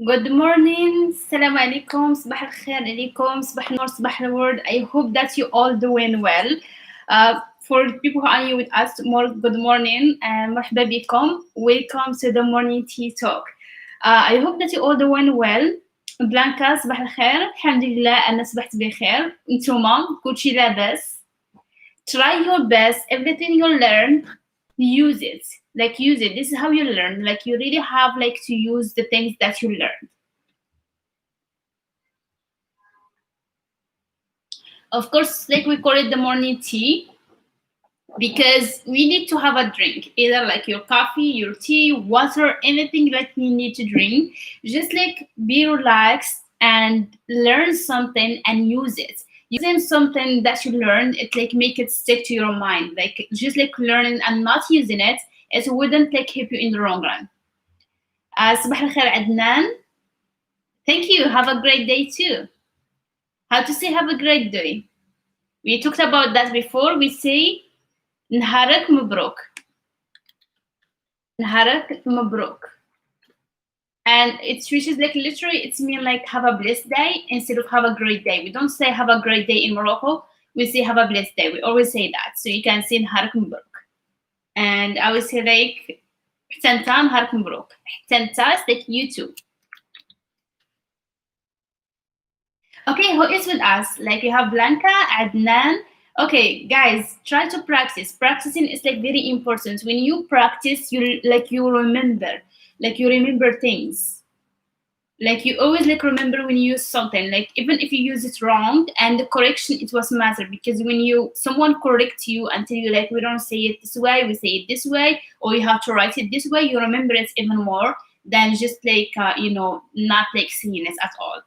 Good morning, salam alaikum, صباح الخير عليكم, صباح النور, صباح الورد. I hope that you all doing well. For people who are new with us, more good morning and مرحبا بكم. Welcome to the morning tea talk. I hope that you all doing well. بلانكا صباح الخير. الحمد لله أنا صبحت بخير. انتوما كلشي لاباس. Try your best. Everything you learn, use it. Like use it. This is how you learn. Like you really have to use the things that you learn. Of course, we call it the morning tea because we need to have a drink, either your coffee, your tea, water, anything you need to drink. Just be relaxed and learn something and use it. Using something that you learned, it make it stick to your mind. Just learning and not using it, it wouldn't help you in the long run. صباح الخير عدنان. Thank you. Have a great day too. How to say have a great day? We talked about that before. We say نهارك مبروك. نهارك مبروك. And it switches literally, it's mean have a blessed day instead of have a great day. We don't say have a great day in Morocco. We say have a blessed day. We always say that. So you can say نهارك مبروك. And I would say حتى انت نهارك مبروك. حتى انت is you too. Okay, who is with us? You have Blanca, Adnan. Okay, guys, try to practice. Practicing is very important. When you practice, you remember. You remember things. You always remember when you use something. Even if you use it wrong, and the correction, it was matter, because when someone corrects you and tell you we don't say it this way, we say it this way, or you have to write it this way, you remember it even more than just not seeing it at all.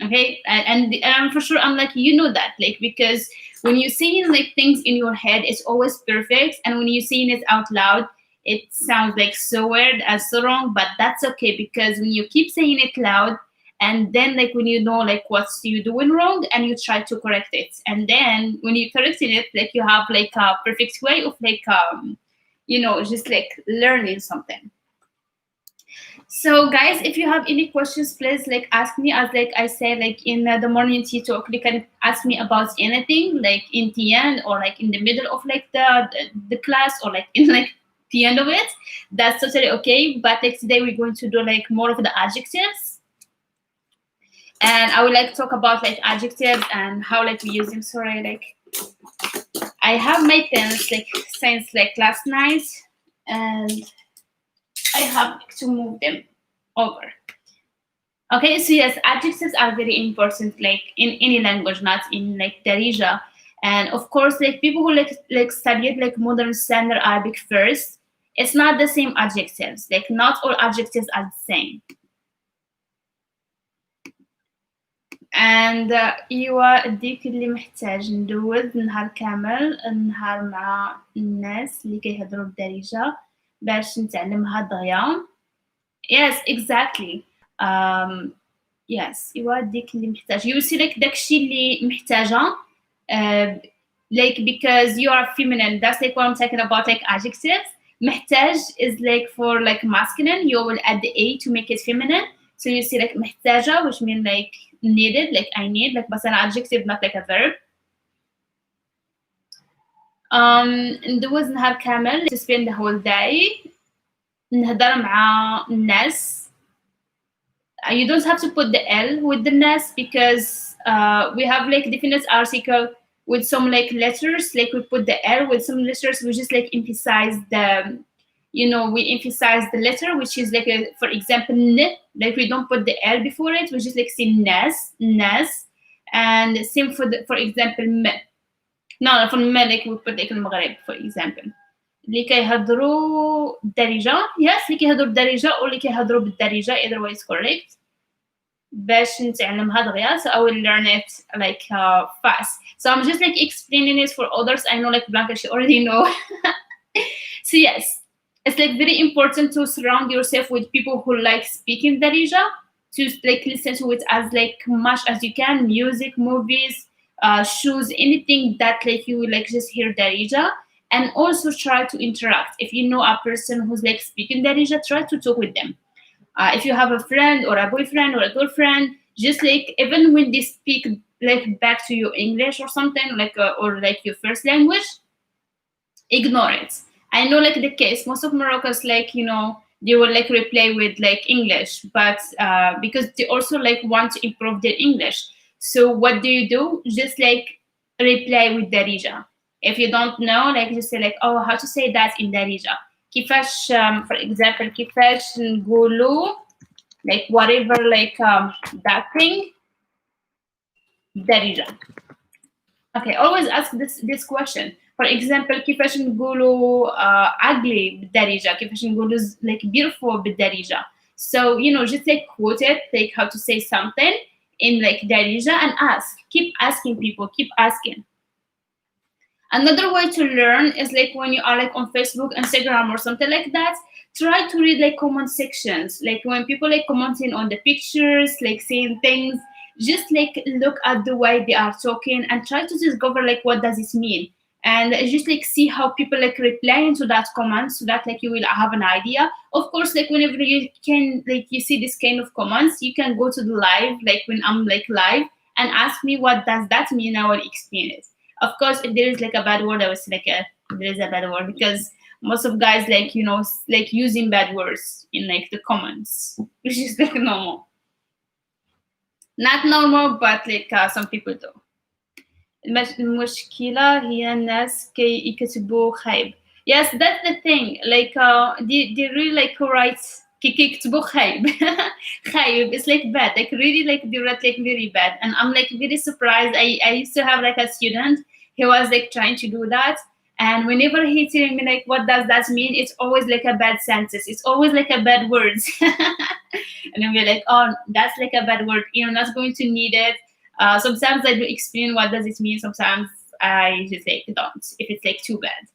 Okay, and for sure I'm you know that because when you're saying things in your head, it's always perfect, and when you're saying it out loud, it sounds so weird and so wrong, but that's okay, because when you keep saying it loud, and then when you know what's you doing wrong, and you try to correct it, and then when you're correcting it, you have a perfect way of just learning something. So guys, if you have any questions, please ask me. As I said, in the morning tea talk, you can ask me about anything, in the end, or in the middle of the class, or in the end of it. That's totally okay. But today we're going to do more of the adjectives, and I would talk about adjectives and how we use them. Sorry, I have my pens since last night, and I have to move them over. Okay, so yes, adjectives are very important, in any language, not in Darija. And of course, people who studied modern standard Arabic first, it's not the same adjectives. Not all adjectives are the same. And ايوا ديك اللي محتاج ندوز نهار كامل نهار مع الناس اللي كيهضروا بالدارجة باش نتعلمها دغيا. Yes, exactly. Yes, ايوا ديك اللي محتاج. You see داكشي اللي محتاجة. Because you are feminine, that's what I'm talking about, adjectives. محتاج is for masculine, you will add the a to make it feminine. So you see محتاجة, which mean needed, I need, but an adjective, not a verb. ندوز نهار كامل, to spend the whole day. نهضر مع الناس. You don't have to put the L with the NAS, because we have definite article with some letters, we put the L with some letters, we just emphasize the, we emphasize the letter, which is for example, N, we don't put the L before it, we just say NAS, NAS, and same for example, M. No, for M, we put المغرب, for example. اللي كيهضروا بالدارجة, yes, اللي كيهضروا بالدارجة أو اللي كيهضروا بالدارجة, either way is correct. باش نتعلمها دغيا, so I will learn it fast. So I'm just explaining it for others. I know Blanca, she already know. So yes, it's very important to surround yourself with people who speaking Darija, to listen to it as much as you can. Music, movies, shows, anything that you just hear Darija. And also try to interact. If you know a person who's speaking Darija, try to talk with them. If you have a friend or a boyfriend or a girlfriend, just like even when they speak like back to you English or something like or like your first language, ignore it. I know like the case, most of Moroccans like, they will like reply with like English, but because they also like want to improve their English. So what do you do? Just like reply with Darija. If you don't know, like just say like, oh, how to say that in Darija. كيفاش for example كيفاش نقولوا like whatever like that thing Darija. Okay, always ask this question. For example, كيفاش نقولوا ugly بالدارجة؟ كيفاش نقولوا like beautiful بالدارجة؟ So just like quote it, like how to say something in like darija and ask. Keep asking people. Keep asking. Another way to learn is like when you are like on Facebook, Instagram, or something like that. Try to read like comment sections. Like when people like commenting on the pictures, like saying things, just like look at the way they are talking and try to discover like what does it mean. And just like see how people like replying to that comment so that like you will have an idea. Of course, like whenever you can like you see this kind of comments, you can go to the live, like when I'm like live, and ask me what does that mean. I will explain it. Of course, if there is like a bad word, I would say like there is a bad word, because most of guys like like using bad words in like the comments, which is like normal. Not normal, but like some people do. المشكلة هي الناس كي يكتبوا خايب. Yes, that's the thing. Like they really like write كي يكتبوا خايب. خايب. It's like bad. Like really like they write like very bad. And I'm like very surprised. I used to have like a student. He was like trying to do that. And whenever he telling me like what does that mean, it's always like a bad sentence. It's always like a bad words. And then we're like, oh, that's like a bad word. You're not going to need it. Sometimes I do explain what does it mean. Sometimes I just like don't if it's like too bad.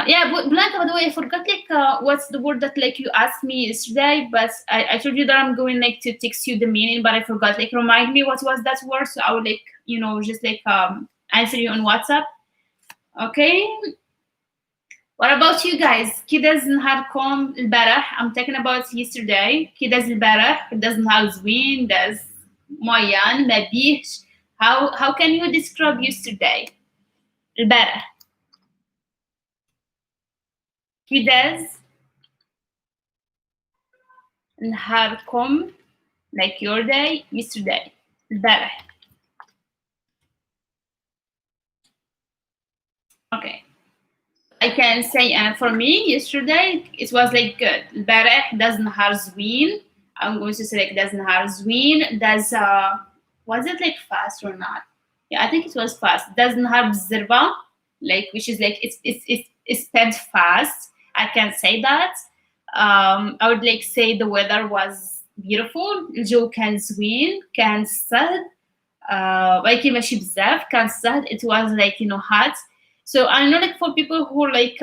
Yeah, but Blanca, by the way, I forgot like what's the word that like you asked me yesterday, but I told you that I'm going like to text you the meaning, but I forgot. Like remind me what was that word, so I would like just like answer you on WhatsApp. Okay. What about you guys? كده نهاركم البارح. I'm talking about yesterday. كده البارح. كده نهار زوين. ده معين ما بيهش. How can you describe yesterday? البارح. كده نهاركم like your day yesterday. البارح. Okay. I can say for me yesterday it was like good. البارح ده نهار زوين. I'm going to say like ده نهار زوين. Does was it like fast or not? Yeah, I think it was fast. ده نهار بزربة, like which is like it's spent fast. I can say that. I would like say the weather was beautiful. الجو كان زوين, كان سهل. ولكن ماشي بزاف, كان سهل. It was like hot. So I know like for people who like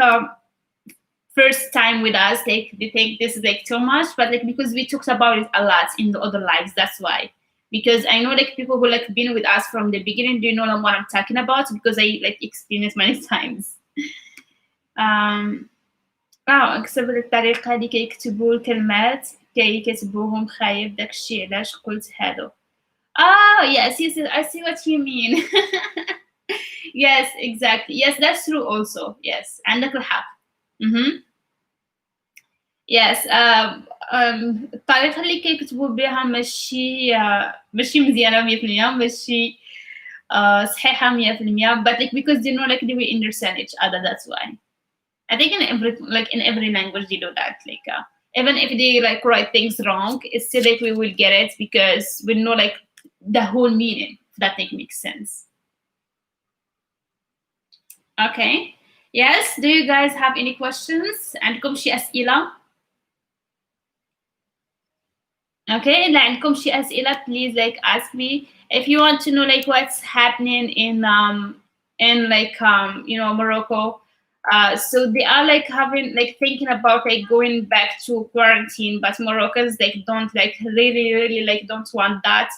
first time with us, like they think this is like too much, but like because we talked about it a lot in the other lives, that's why. Because I know like people who like been with us from the beginning, do you know what I'm talking about? Because I like experienced many times. اكسب الطريقة اللي كيكتبوا الكلمات كيكتبوهم خايب داكشي علاش قلت هادو. Yes, I see what you mean. Yes, exactly. Yes, that's true also. Yes, عندك الحق. Yes, الطريقة اللي كيكتبوا بها ماشي مزيانة 100%, ماشي صحيحة 100%, but like because they know like they will understand each other, that's why. I think in every language they do that. Like even if they like write things wrong, it's still like we will get it because we know like the whole meaning. If that makes sense. Okay. Yes. Do you guys have any questions? عندكم شي أسئلة? Okay. إذا عندكم شي أسئلة, please like ask me. If you want to know like what's happening in like Morocco. So they are like having like thinking about like going back to quarantine, but Moroccans like don't like really like don't want that,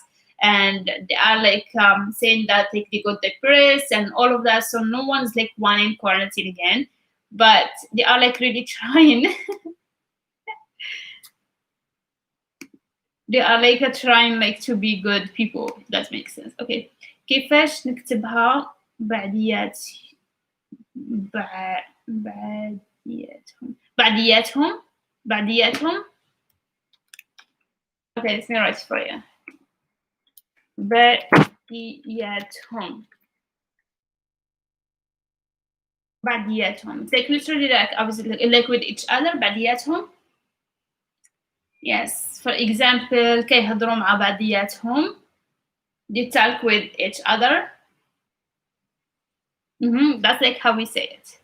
and they are like saying that like they got depressed and all of that, so no one's like wanting quarantine again, but they are like really trying. they are like trying like to be good people. If that makes sense. Okay. كيفاش نكتبها بعديات بعدياتهم بعدياتهم. Okay, let me write for you. بعدياتهم. بعدياتهم. It's like literally like obviously like with each other. بعدياتهم. Yes. For example, كيهضروا مع بعضياتهم. They talk with each other. That's like how we say it.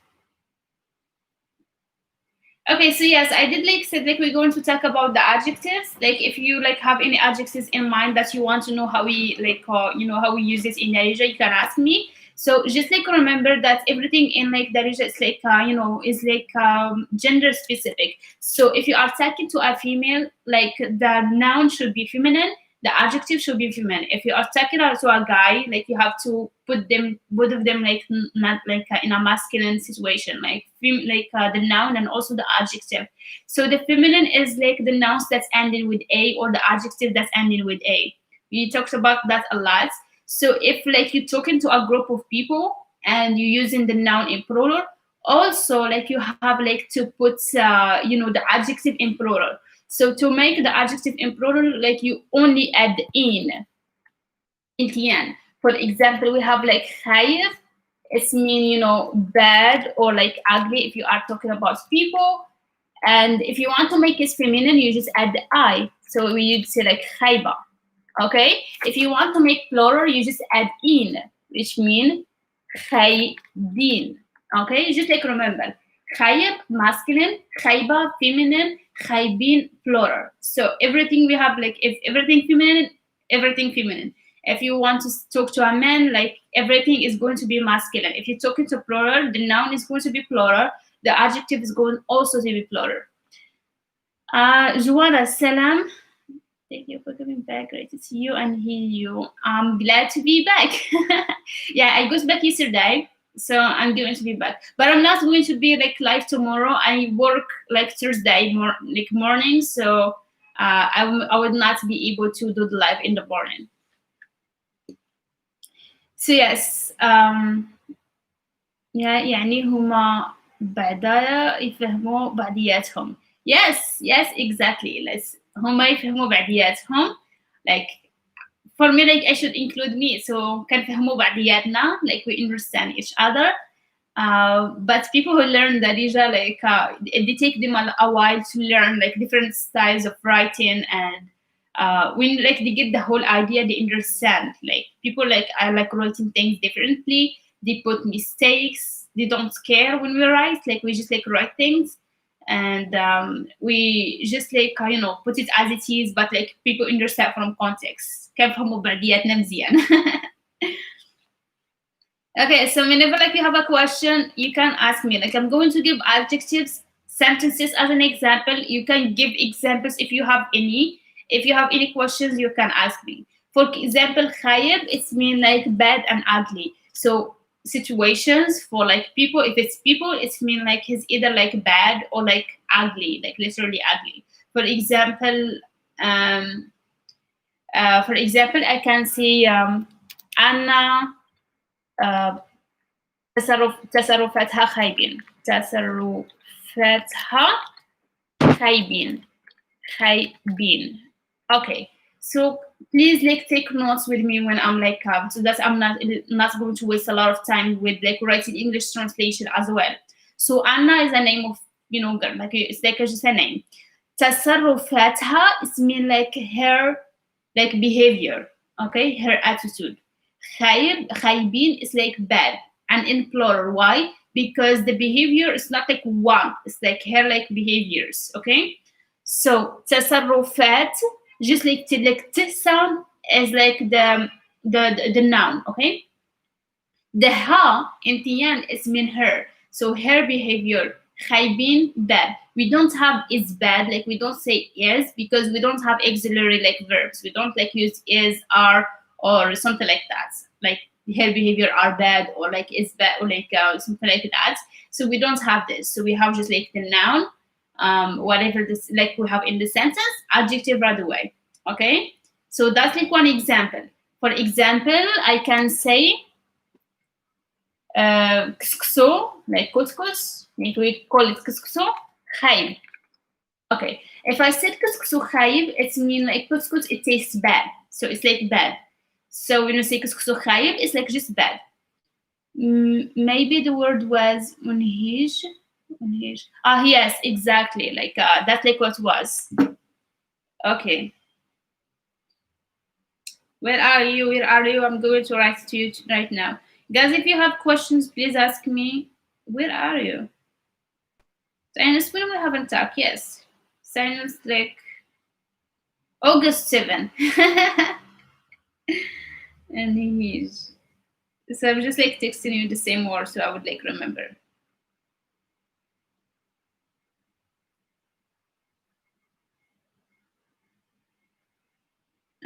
Okay, so yes, I did like said like we're going to talk about the adjectives. Like if you like have any adjectives in mind that you want to know how we like how we use this in Darija, you can ask me. So just like remember that everything in like Darija is like is like gender specific. So if you are talking to a female, like the noun should be feminine, the adjective should be feminine. If you are talking to a guy, like you have to put them both of them like not like in a masculine situation, like the noun and also the adjective. So the feminine is like the nouns that's ending with a or the adjective that's ending with a. We talked about that a lot. So if like you're talking to a group of people and you're using the noun in plural, also like you have like to put the adjective in plural. So to make the adjective in plural, like you only add in the end. For example, we have like khayr. It's mean bad or like ugly if you are talking about people. And if you want to make it feminine, you just add the I. So we would say like khayba. Okay. If you want to make plural, you just add in, which mean khaybin. Okay. Just like remember, khayb masculine, khayba feminine, khaybin plural. So everything we have like if everything feminine, everything feminine. If you want to talk to a man, like everything is going to be masculine. If you're talking to plural, the noun is going to be plural. The adjective is going also to be plural. Joanna, salam. Thank you for coming back. Great to see you and hear you. I'm glad to be back. Yeah, I got back yesterday, so I'm going to be back. But I'm not going to be like live tomorrow. I work like Thursday morning, so I would not be able to do the live in the morning. So yes, يعني هما بعدايا يفهموا بعضياتهم. Yes, exactly. هما يفهموا بعضياتهم. Like for me, like I should include me. So كنفهموا بعضياتنا, like we understand each other. But people who learn Darija, like they take them a while to learn like different styles of writing, and when like they get the whole idea, they understand. Like people like are like writing things differently. They put mistakes. They don't care when we write. Like we just like write things, and we just like put it as it is. But like people understand from context. كيفهموا بعضياتنا مزيان. Okay, so whenever like you have a question, you can ask me. Like I'm going to give adjectives, sentences as an example. You can give examples if you have any. If you have any questions, you can ask me. For example, khayib, it's mean like bad and ugly. So situations for like people, if it's people, it's mean like he's either like bad or like ugly, like literally ugly. For example, I can say Anna. تصرفاتها خايبين. Okay, so please like take notes with me when I'm like so that I'm not going to waste a lot of time with like writing English translation as well. So Anna is a name of girl, like it's like just a name. تصرفاتها is mean like her like behavior, okay, her attitude. خايبين is like bad and in plural. Why? Because the behavior is not like one, it's like her like behaviors. Okay, so تصرفات just like t sound is like the noun. Okay, the ha in the end is mean her, so her behavior. خايبين bad. We don't have is bad, like we don't say is because we don't have auxiliary like verbs. We don't like use is, are, or something like that. Like her behavior are bad or like is bad or like something like that. So we don't have this. So we have just like the noun, whatever this like we have in the sentence, adjective right away. Okay, so that's like one example. For example, I can say كسكسو, like couscous, like we call it كسكسو خايب. Okay, if I said كسكسو خايب, it means like couscous, it tastes bad, so it's like bad. So when you say كسكسو خايب, it's like just bad. Maybe the word was منهج. Ah, yes, exactly, like that's like what was. Okay, where are you? Where are you? I'm going to write to you right now. Guys, if you have questions, please ask me. Where are you? Sinus, when we haven't talked, yes. Sinus, like August 7. And he's. So I'm just like texting you the same word so I would like remember.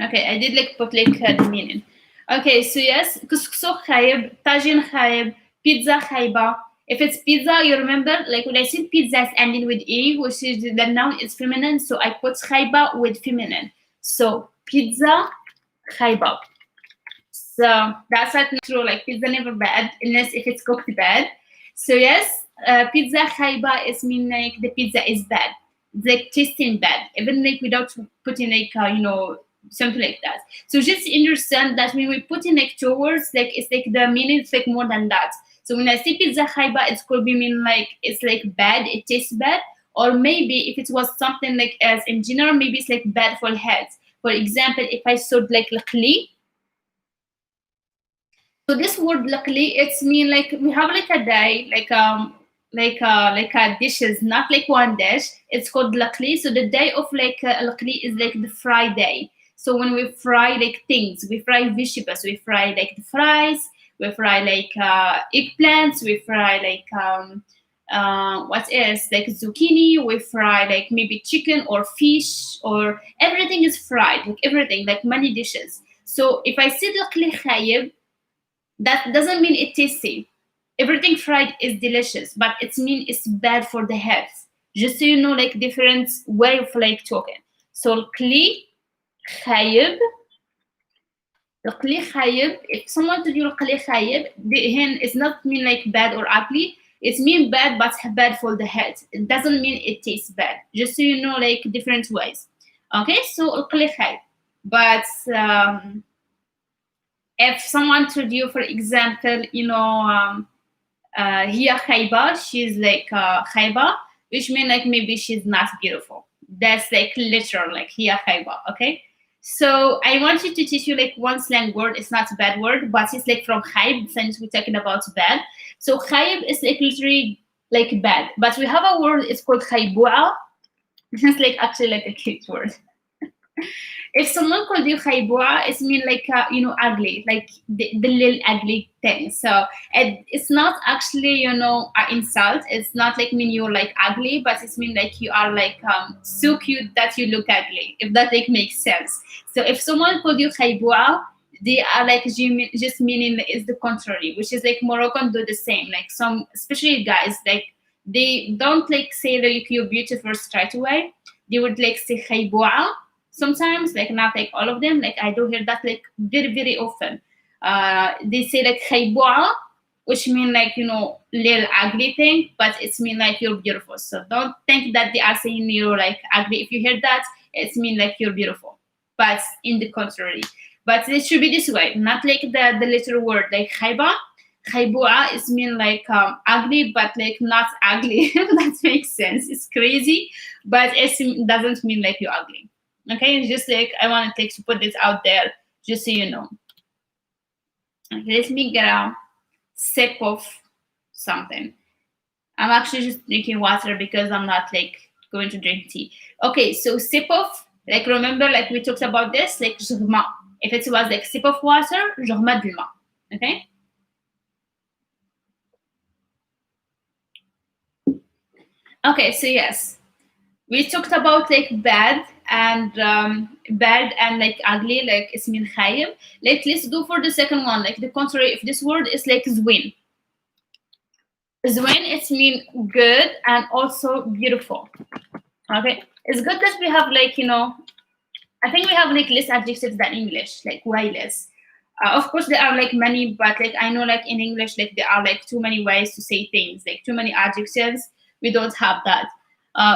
Okay, I did like put like the meaning. Okay, so yes, couscous khayib, tajin khayib, pizza khayba. If it's pizza, you remember, like when I said pizza is ending with E, which is the noun is feminine, so I put khayba with feminine. So pizza khayba. So that's not true. Like pizza never bad unless if it's cooked bad. So yes, pizza khayba is mean like the pizza is bad. It's like tasting bad, even like without putting like something like that. So just understand that when we put in like two words, like it's like the meaning is like more than that. So when I say pizza khayba, it could be mean like it's like bad, it tastes bad, or maybe if it was something like as in general, maybe it's like bad for health. For example, if I said like lakli, so this word luckily it's mean like we have like a day like a dishes, not like one dish. It's called luckily. So the day of like luckily is like the Friday. So when we fry like things, we fry vegetables, we fry like the fries, we fry like eggplants, we fry like what else like zucchini, we fry like maybe chicken or fish or everything is fried, like everything, like many dishes. So if I say luckily khayib, that doesn't mean it tasty. Everything fried is delicious, but it means it's bad for the health. Just so you know, like different way of like talking. So kli khayib, القلي خايب. If someone told you القلي خايب, then it's not mean like bad or ugly. It's mean bad, but bad for the health. It doesn't mean it tastes bad. Just so you know, like different ways. Okay, so القلي خايب. But if someone told you, for example, هي خايبة, she's like خايبة, which means like maybe she's not beautiful. That's like literal, like هي خايبة, okay? So I want you to teach you like one slang word. It's not a bad word, but it's like from خايب, since we're talking about bad. So خايب is like literally like bad. But we have a word, it's called خيبوعة. It's like actually like a cute word. If someone called you Haibua, it's mean like ugly, like the little ugly thing. So it's not actually an insult. It's not like mean you're like ugly, but it's mean like you are like so cute that you look ugly. If that like makes sense. So if someone called you Haibua, they are like just meaning is the contrary, which is like Moroccan do the same. Like some, especially guys, like they don't like say like you're beautiful straight away. They would like say Haibua sometimes, like not like all of them, like I do hear that like very very often. They say like Haibua, which mean like little ugly thing, but it's mean like you're beautiful. So don't think that they are saying you're like ugly. If you hear that, it's mean like you're beautiful, but in the contrary. But it should be this way, not like the literal word like Haiba. Haibua is mean like ugly, but like not ugly. If that makes sense. It's crazy, but it doesn't mean like you're ugly. Okay, it's just like I want to put this out there, just so you know. Okay, let me get a sip of something. I'm actually just drinking water because I'm not like going to drink tea. Okay, so sip of, like remember, like we talked about this, like جغمة. If it was like sip of water, جغمة الماء. Okay. Okay, so yes, we talked about like bad and like ugly, like اسمين خايب. Like let's go for the second one, like the contrary. If this word is like zwin. Zwin, it's mean good and also beautiful. Okay, it's good that we have like I think we have like less adjectives than English, like way less. Of course, there are like many, but like I know like in English, like there are like too many ways to say things, like too many adjectives. We don't have that.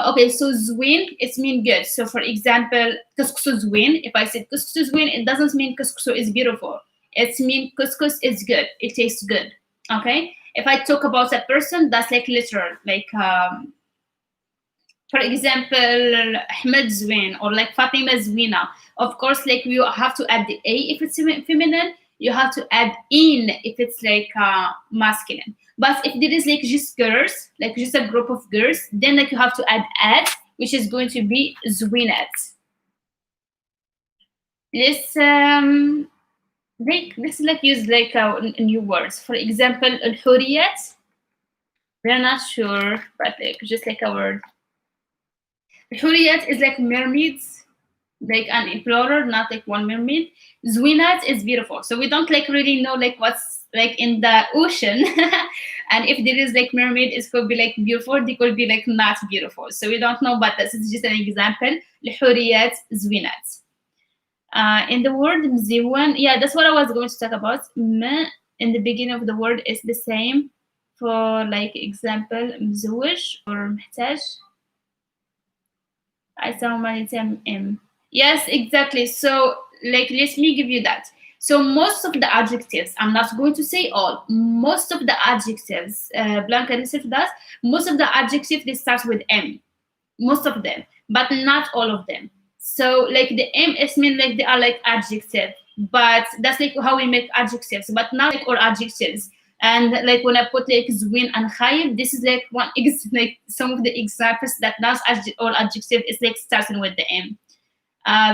Okay, so zwin, it's mean good. So for example, couscous zwin. If I said couscous zwin, it doesn't mean couscous is beautiful. It's mean couscous is good. It tastes good. Okay. If I talk about a person, that's like literal, like for example, Ahmed Zwin or like Fatima Zwina. Of course, like you have to add the A if it's feminine. You have to add in if it's like masculine. But if there is like just girls, like just a group of girls, then like you have to add at, which is going to be Zwinat. Let's let's like use like new words. For example, al-huriyat. We're not sure, but like just like a word. Hurriyat is like mermaids, like an explorer, not like one mermaid. Zwinat is beautiful. So we don't like really know like what's like in the ocean. And if there is like mermaid, it could be like beautiful, they could be like not beautiful. So we don't know, but this is just an example. Hurriyat, Zwinat. In the word mziwan, yeah, that's what I was going to talk about. In the beginning of the word is the same for like example مزوج or محتاج. I sound M. Yes, exactly. So, like, let me give you that. So, most of the adjectives, I'm not going to say all, most of the adjectives, Blanca Research does, most of the adjectives, they start with M. Most of them, but not all of them. So, like, the M is mean like they are like adjectives, but that's like how we make adjectives, but not like all adjectives. And like when I put like Zwin and Khayib, this is like like some of the examples that not all adjective is like starting with the M.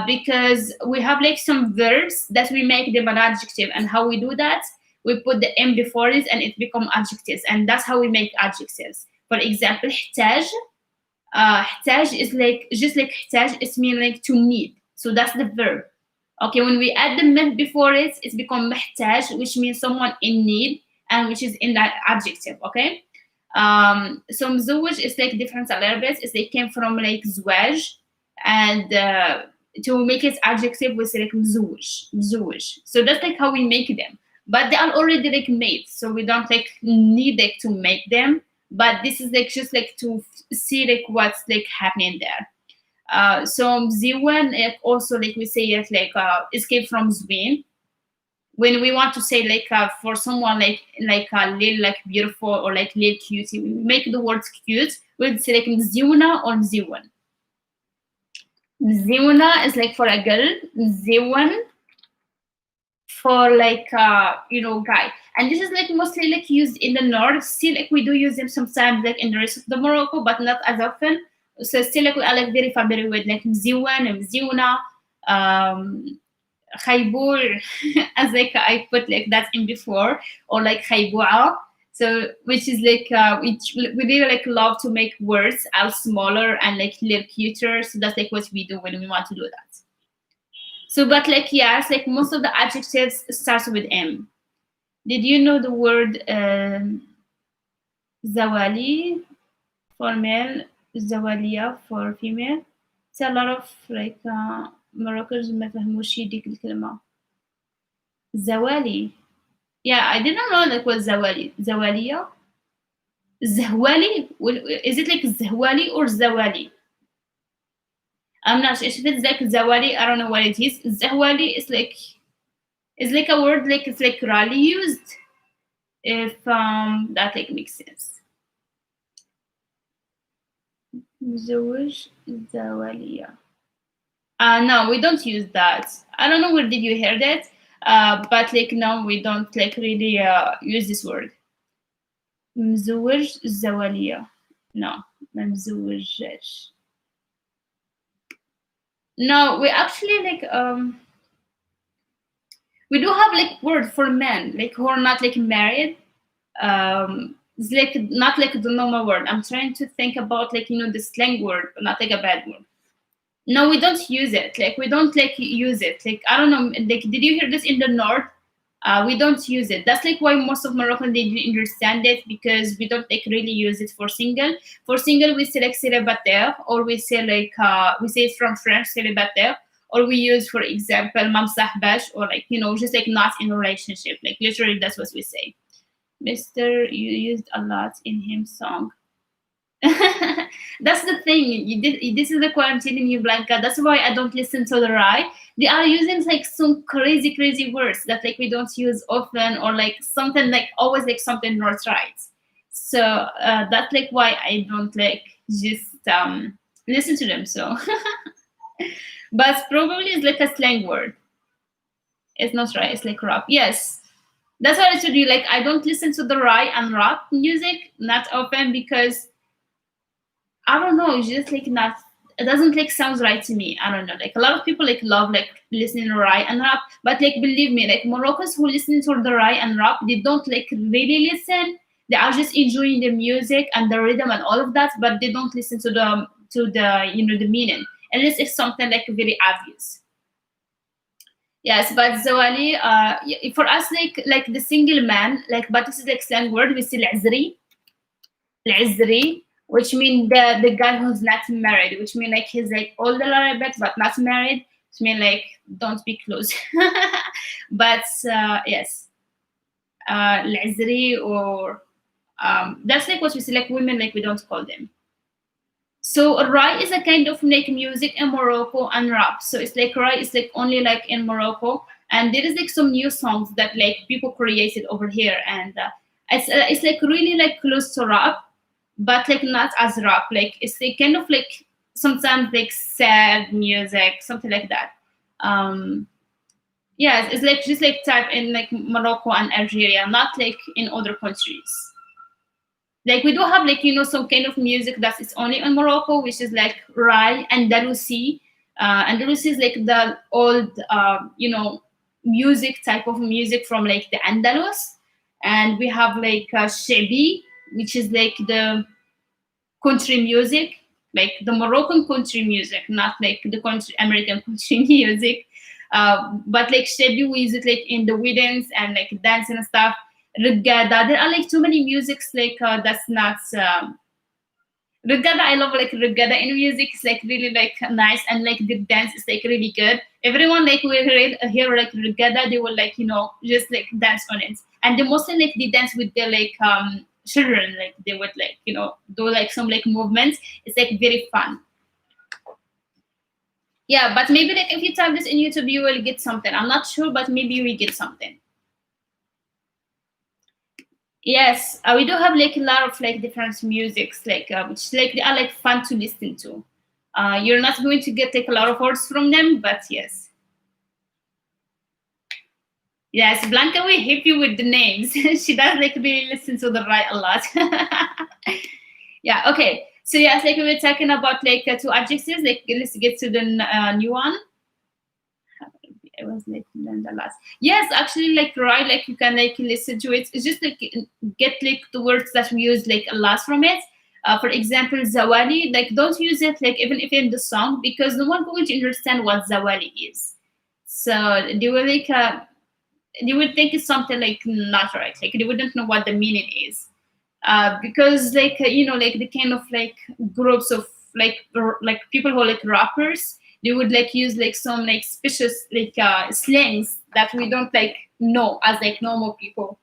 Because we have like some verbs that we make them an adjective, and how we do that, we put the M before it and it become adjectives, and that's how we make adjectives. For example, احتاج. احتاج is like just like احتاج, it's mean like to need. So that's the verb. Okay, when we add the meh before it, it's become محتاج, which means someone in need, and which is in that adjective. Okay. So مزوج is like different a little bit. It's they came from like زواج, and to make it adjective we say like مزوج. So that's like how we make them. But they are already like made, so we don't like need like to make them. But this is like just like to see like what's like happening there. So Ziwan, like also like we say it like escape from Zwin. When we want to say like for someone like a little like beautiful or like little cutie, we make the words cute. We'll say like Mziuna or Mziwan. Mziuna is like for a girl. Mziwan for like guy. And this is like mostly like used in the north. Still like we do use them sometimes like in the rest of the Morocco, but not as often. So still like we are like very familiar with like Mziwan and Mziuna. Haibua, as like I put like that in before, or like Haibua. So which is like which we really like love to make words out smaller and like little cuter. So that's like what we do when we want to do that. So but like yes, like most of the adjectives starts with M. Did you know the word zawali for male, zawalia for female? It's a lot of like Moroccans ما فهموش ديك الكلمة. Zawali. Yeah, I didn't know like what Zawali. Zawalia? Zahwali? Is it like Zahwali or Zawali? I'm not sure. If it's like Zawali, I don't know what it is. Zahwali is like a word like it's like rarely used. If that like makes sense. Zawaj Zawalia. No, we don't use that. I don't know where did you hear that. But like no, we don't like really use this word. مزوج الزوالية. No, ما مزوجش. No, we actually like we do have like word for men like who are not like married. It's like not like the normal word. I'm trying to think about like the slang word, but not like a bad word. No, we don't use it. Like we don't like use it. Like I don't know. Like did you hear this in the north? We don't use it. That's like why most of Moroccan they didn't understand it, because we don't like really use it for single. For single, we say like célibataire, or we say like we say it from French célibataire, or we use, for example, mam sahbash, or like, just like not in a relationship. Like literally, that's what we say. Mister, you used a lot in him song. That's the thing. You did. This is the quarantine in you, Blanca. That's why I don't listen to the Rai. They are using like some crazy, crazy words that like we don't use often, or like something like always like something not right. So that's like why I don't like just listen to them. So, but probably it's like a slang word. It's not right. It's like rap. Yes, that's what I told you. Like I don't listen to the Rai and rap music not often because I don't know. It's just like not. It doesn't like sounds right to me. I don't know. Like a lot of people like love like listening to Rai and rap, but like believe me, like Moroccans who listen to the Rai and rap, they don't like really listen. They are just enjoying the music and the rhythm and all of that, but they don't listen to the the meaning unless it's something like very obvious. Yes, but Zawali, for us, like the single man, like, but this is like slang word. We say العزري, which mean the guy who's not married, which mean like he's like older a little bit but not married, which mean like don't be close. But yes, العزري, or that's like what we say, like women, like we don't call them. So Rai is a kind of like music in Morocco and rap. So it's like Rai is like only like in Morocco, and there is like some new songs that like people created over here, and it's like really like close to rap, but like not as rap. Like it's like kind of like sometimes like sad music, something like that. Um, yes, it's like just like type in like Morocco and Algeria, not like in other countries. Like we do have like some kind of music that is only in Morocco, which is like Rai and Andalusi. Andalusi is like the old music type of music from like the Andalus, and we have like Shebi, which is like the country music, like the Moroccan country music, not like the country American country music. But like Shebi, we use it like in the weddings and like dancing and stuff. Regatta, there are like too many musics like that's not Regatta. I love like Regatta in music. It's like really like nice, and like the dance is like really good. Everyone like will hear like Regatta, they will like just like dance on it, and they mostly like they dance with their like children. Like they would like do like some like movements. It's like very fun. Yeah, but maybe like if you type this in YouTube, you will get something. I'm not sure, but maybe you will get something. Yes, we do have like a lot of like different musics, like which like they are like fun to listen to. You're not going to get like a lot of words from them, but yes. Yes, Blanca will help you with the names. She does like really listen to the right a lot. Yeah, okay. So yes, like we were talking about like two adjectives. Like let's get to the new one. It was like the last. Yes, actually, like right, like you can like listen to it. It's just like get like the words that we use like a lot from it. For example, zawali. Like don't use it like even if in the song, because no one going to understand what zawali is. So they will like they would think it's something like not right. Like they wouldn't know what the meaning is. Because like like the kind of like groups of like people who are like rappers, they would like use like some like specious like slangs that we don't like know as like normal people,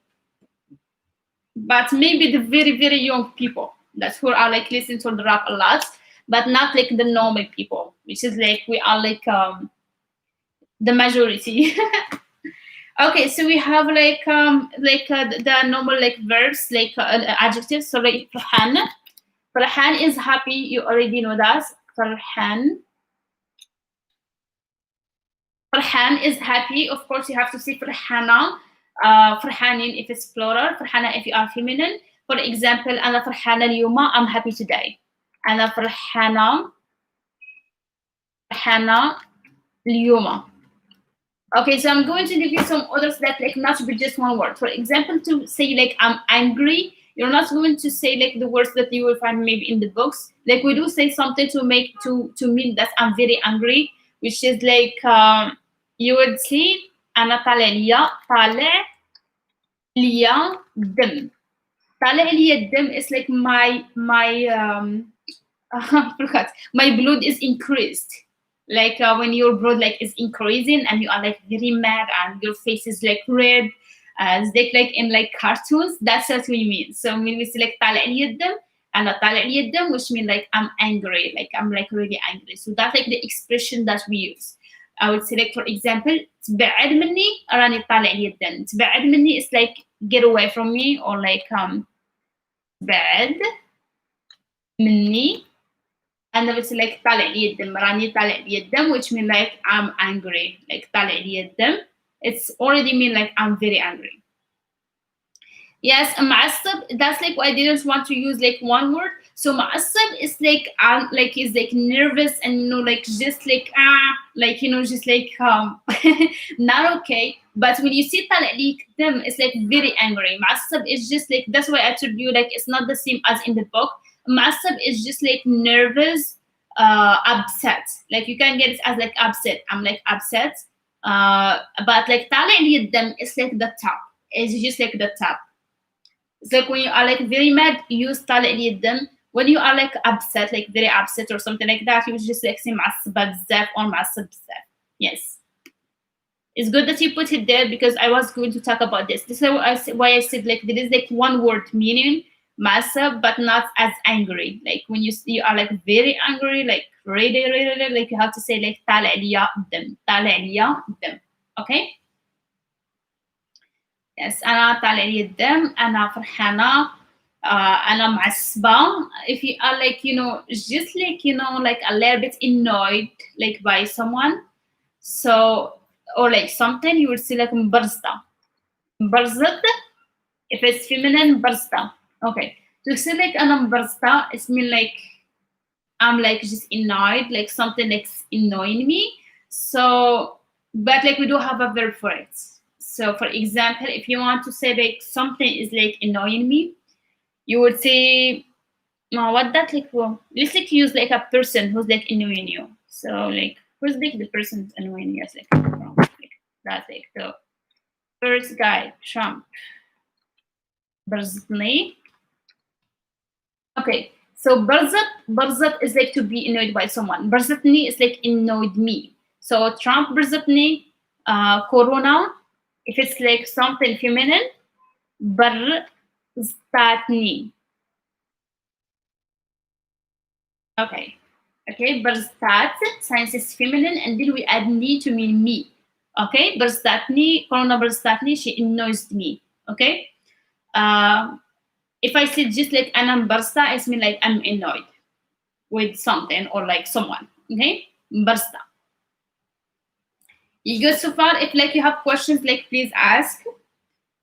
but maybe the very very young people that who are like listening to the rap a lot, but not like the normal people, which is like we are the majority. Okay, so we have the normal like verbs, like adjectives. So like فرحان. فرحان is happy. You already know that. فرحان. فرحان is happy. Of course, you have to say فرحانة. فرحانين if it's plural. فرحانة if you are feminine. For example, أنا فرحانة اليوم. I'm happy today. أنا فرحانة. فرحانة اليوم. Okay, so I'm going to give you some others that like not to be just one word. For example, to say like I'm angry, you're not going to say like the words that you will find maybe in the books. Like we do say something to make to mean that I'm very angry, which is like you would say أنا طالع ليا طالع ليا دم. طالع ليا الدم is like my I forgot. My blood is increased. Like when your blood like is increasing and you are like very mad and your face is like red, as like in like cartoons. That's what we mean. So when we say like طالع لي الدم, and طالع لي الدم, which mean like I'm angry, like I'm like really angry. So that's like the expression that we use. I would say like for example, تبعد مني راني طالع لي الدم. تبعد مني is like get away from me, or like بعد مني. And then it's like طالع لي الدم, راني طالع لي الدم, which mean like I'm angry, like طالع لي الدم. It's already mean like I'm very angry. Yes, معصب, that's like I didn't want to use like one word. So معصب is like is like nervous and like just like just like not okay. But when you see طالع لي الدم, it's like very angry. معصب is just like, that's why I told you like it's not the same as in the book. معصب is just like nervous, upset. Like you can get it as like upset. I'm like upset. But like طالع لي الدم is like the top. It's just like the top. It's like when you are like very mad, you use طالع لي الدم. When you are like upset, like very upset or something like that, you just like say معصبة بزاف or معصب بزاف. Yes. It's good that you put it there because I was going to talk about this. This is why I said like there is like one word meaning masa, but not as angry. Like when you are like very angry, like really, really, really, like you have to say like طالع لي الدم, طالع لي الدم. Okay? Yes, أنا طالع لي الدم, أنا فرحانة, أنا معصبة. If you are like just like like a little bit annoyed like by someone, so or like something, you would say like مبرزة. مبرزة, if it's feminine, برزة. Okay. To say like أنا مبرزة, it's mean like I'm like just annoyed, like something like annoying me. So, but like we do have a verb for it. So, for example, if you want to say like something is like annoying me, you would say, no, what that like, well, let's like use like a person who's like annoying you. So, like, who's like the person who's annoying you? Like, that's like the first guy, Trump. برزتني. Okay, so barzat is like to be annoyed by someone. Barzatni is like annoyed me. So Trump barzatni, Corona, if it's like something feminine, barzatni. Okay, barzat, science is feminine, and then we add ni to mean me. Okay, barzatni, Corona barzatni, she annoys me. Okay. If I say just like anam barsta, it means like I'm annoyed with something or like someone. Okay, barsta. You good so far? If like you have questions, like please ask.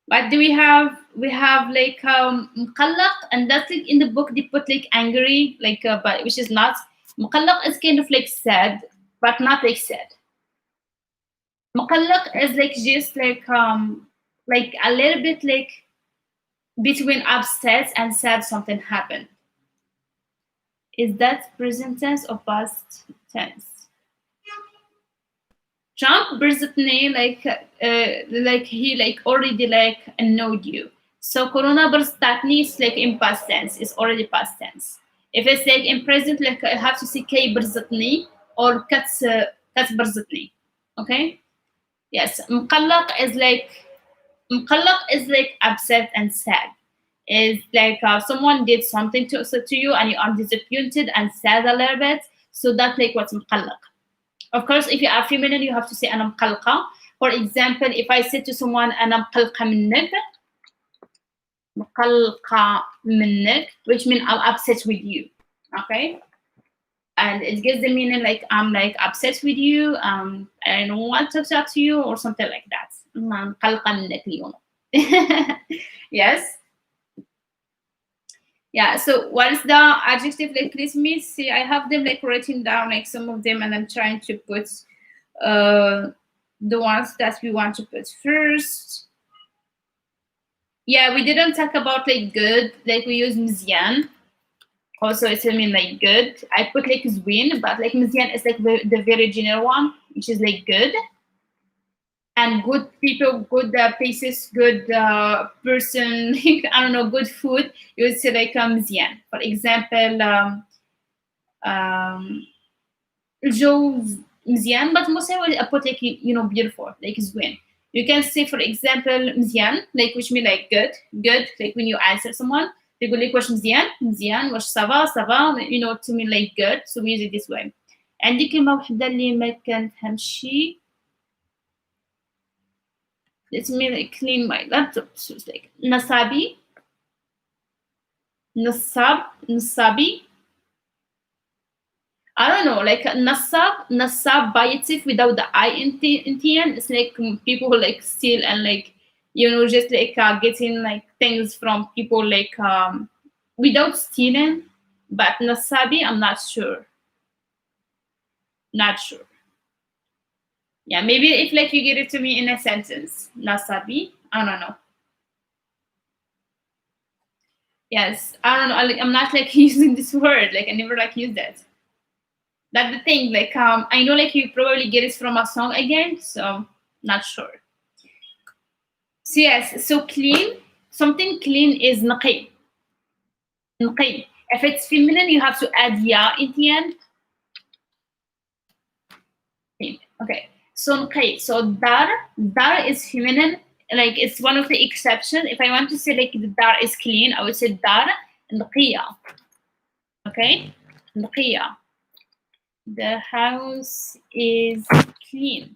What do we have? We have like مقلق, and that's like in the book they put like angry, like but which is not. مقلق is kind of like sad, but not like sad. مقلق is like just like a little bit like between upset and sad something happened. Is that present tense or past tense? Trump برزتني like he like already like annoyed you. So Corona برزتني is like in past tense. It's already past tense. If it's like in present, like I have to say كي برزتني or كت برزتني. Okay? Yes. مقلق is like upset and sad. Is like someone did something to you and you are disappointed and sad a little bit. So that's like what's مقلق. Of course, if you are feminine, you have to say أنا مقلقة. For example, if I say to someone أنا مقلقة منك, مقلقة منك, which means I'm upset with you. Okay? And it gives the meaning like I'm like upset with you, I don't want to talk to you or something like that. مقلقة منك اليوم. Yes? Yeah, so what is the adjective? Like, let me see. I have them like written down, like some of them, and I'm trying to put the ones that we want to put first. Yeah, we didn't talk about like good. Like we use مزيان. Also, it's mean like good. I put like zwin, but like مزيان is like the very general one, which is like good. And good people, good places, good person, I don't know, good food, you would say like مزيان. For example, الجو مزيان, but mostly I will put like beautiful, like زوين. You can say for example مزيان, like which mean like good, good, like when you answer someone يقول لك واش مزيان, مزيان, واش صافا, صافا, to mean like good, so we use it this way. عندي كلمة وحدة اللي ما كنفهمش. Let me like clean my laptop. So it's like nasabi, nasab, nasabi. I don't know, like nasab by itself without the I in the end. It's like people who like steal and like just like getting like things from people like without stealing. But nasabi, I'm not sure. Not sure. Yeah, maybe if like you get it to me in a sentence, nasabi. I don't know. Yes, I don't know. I'm not like using this word. Like I never like use that. That's the thing. Like I know like you probably get it from a song again, so not sure. So yes, so clean. Something clean is naqi. Naqi. If it's feminine, you have to add ya in the end. Okay. So naqi. So dar is feminine. Like it's one of the exceptions. If I want to say like the dar is clean, I would say dar naqiya. Okay, naqiya. The house is clean.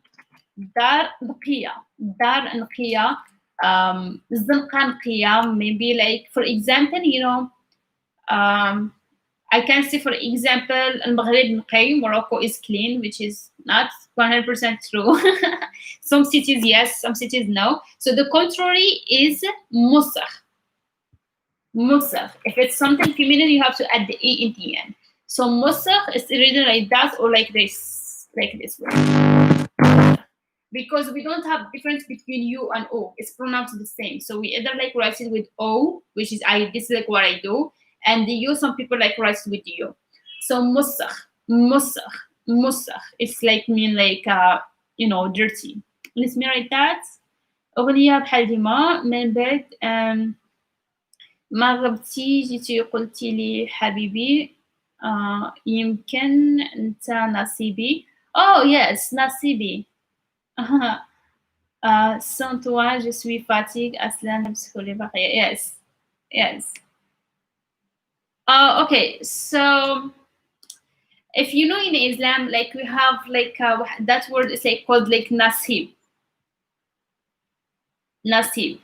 Dar نقية. Dar نقية. الزنقة نقية. Maybe like for example, I can say for example المغرب نقي. Morocco is clean, which is not 100% true. Some cities yes, some cities no. So the contrary is مسخ. مسخ. If it's something feminine, you have to add the e in the end. So مسخ is written like that or like this way. Because we don't have difference between U and O. It's pronounced the same. So we either like write it with O, which is I. This is like what I do, and the U. Some people like write it with U. So musakh, musakh, musakh. It's like mean like dirty. Let me write that. أغنية بحال ديما من بعد ما غبتي جيتي قلتي لي حبيبي يمكن أنت نصيبي. Oh yes, نصيبي. Sans toi, je suis fatiguée. Aslan Yes, yes. Okay, so if you know in Islam, like we have like that word is like called like nasib, nasib,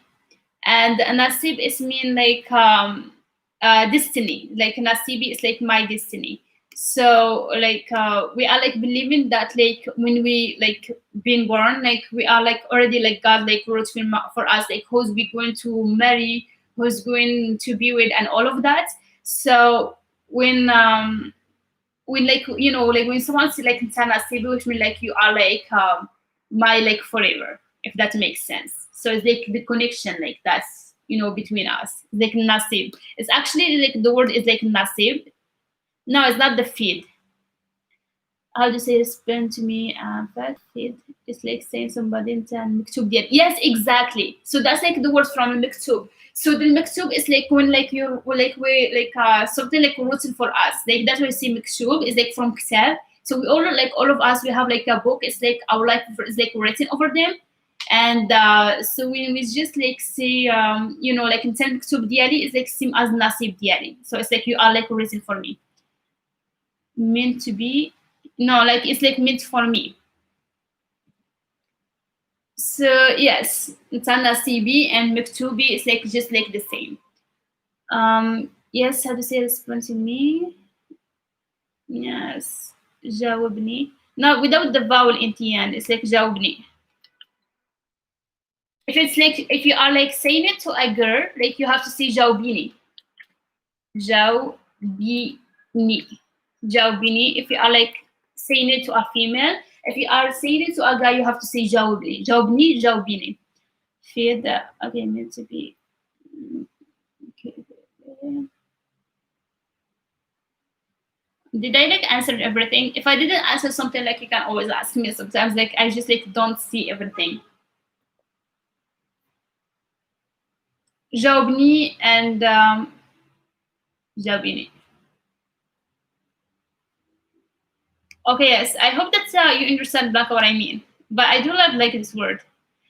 and nasib is mean like destiny. Like nasibi is like my destiny. So like we are like believing that like when we like being born, like we are like already like God like wrote for us like who's we going to marry, who's going to be with, and all of that. So when like like when someone say like insan nasibi, which means like you are like my like forever, if that makes sense. So it's like the connection like that's between us, like nasib. It's actually like the word is like nasib. No, it's not the feed. How do you say respond to me? But feed is like saying somebody in miktub diyal. Yes, exactly. So that's like the words from miktub. So the miktub is like when like you like we like something like written for us. Like that's why you see miktub is like from kitab. So we all of us we have like a book. It's like our life is like written over them. And so when we just like say like in miktub diyali is like same as nasib diyali. So it's like you are like written for me. Meant to be, no, like it's like meant for me. So yes, Tana CB and Mektubi is like just like the same. Yes, how to say respond to me? Yes, جاوبني. No, without the vowel in the end, it's like جاوبني. If it's like if you are like saying it to a girl, like you have to say جاوبيني. جاوبيني. Jawbini. If you are like saying it to a female, if you are saying it to a guy, you have to say jawbni. Jawbni, jawbini. Fear that okay, meant to be. Okay. Did I like answer everything? If I didn't answer something, like you can always ask me. Sometimes, like I just like don't see everything. Jawbni and jawbini. Okay, yes. I hope that you understand like what I mean. But I do love like this word.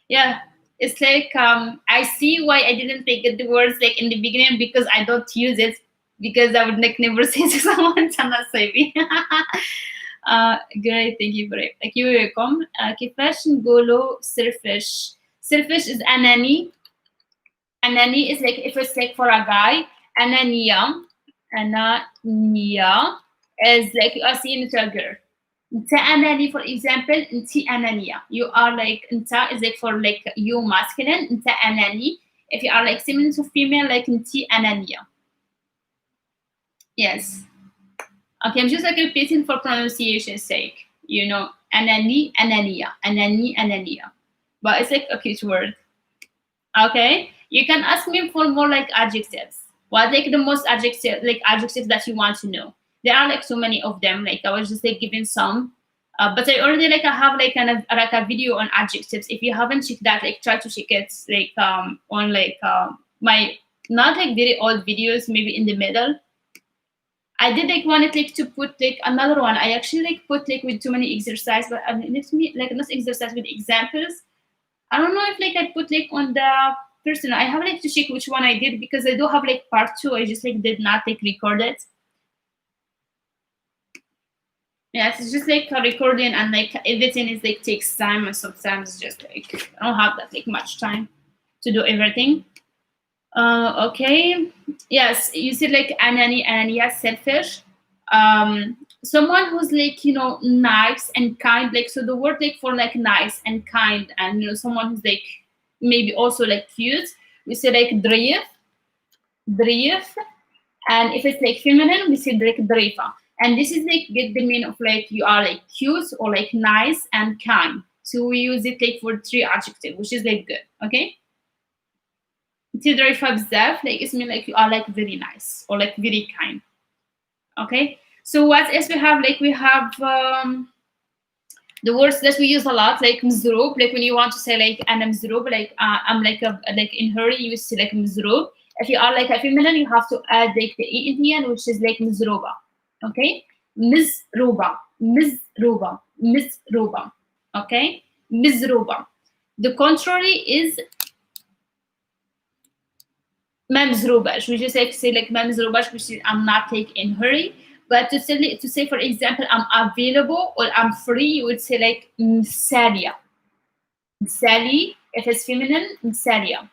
Yeah, it's like I see why I didn't take the words like in the beginning because I don't use it because I would like never say to someone Sana Sabi. Great, thank you for it. Like you welcome. كيفاش نقولوا selfish. Selfish is anani. Anani is like if it's like for a guy. Anania. Anania is like you are seeing it to a girl. انت اناني for example انت انانية you are like انت is like for like you masculine انت اناني if you are like feminine to female like انت انانية. Yes, okay, I'm just like repeating for pronunciation's sake, you know, اناني انانية اناني انانية, but it's like a cute word. Okay, you can ask me for more like adjectives. What like the most adjectives that you want to know? There are like so many of them. Like I was just like giving some, but I already like I have like kind of like a video on adjectives. If you haven't checked that, like try to check it like on like my not like very old videos, maybe in the middle. I did like wanted like to put like another one. I actually like put like with too many exercise, but I mean, it's me like not exercise with examples. I don't know if like I put like on the person. I have like to check which one I did because I do have like part two. I just like did not like record it. Yes, it's just like a recording and like editing is like takes time and sometimes just like I don't have that like much time to do everything. Okay. Yes, you said like Anania selfish. Someone who's like, you know, nice and kind, like so the word like for like nice and kind and you know, someone who's like maybe also like cute, we say like drif, and if it's like feminine, we say like drifa. And this is like get the meaning of like you are like cute or like nice and kind. So we use it like for three adjectives, which is like good. Okay. تقدري بزاف like it means like you are like very nice or like very kind. Okay, so what else we have? Like we have the words that we use a lot like مزروب, like when you want to say like أنا مزروب, like I'm like a like in hurry, you say like مزروب. If you are like a feminine, you have to add like the e in the end, which is like مزروبة. Okay, مزروبة مزروبة مزروبة. Okay, مزروبة. The contrary is ممزروبة. We just like say like ممزروبة, which is I'm not like in hurry. But to say for example I'm available or I'm free, you would say like مسالية. مسالي if it's feminine, مسالية.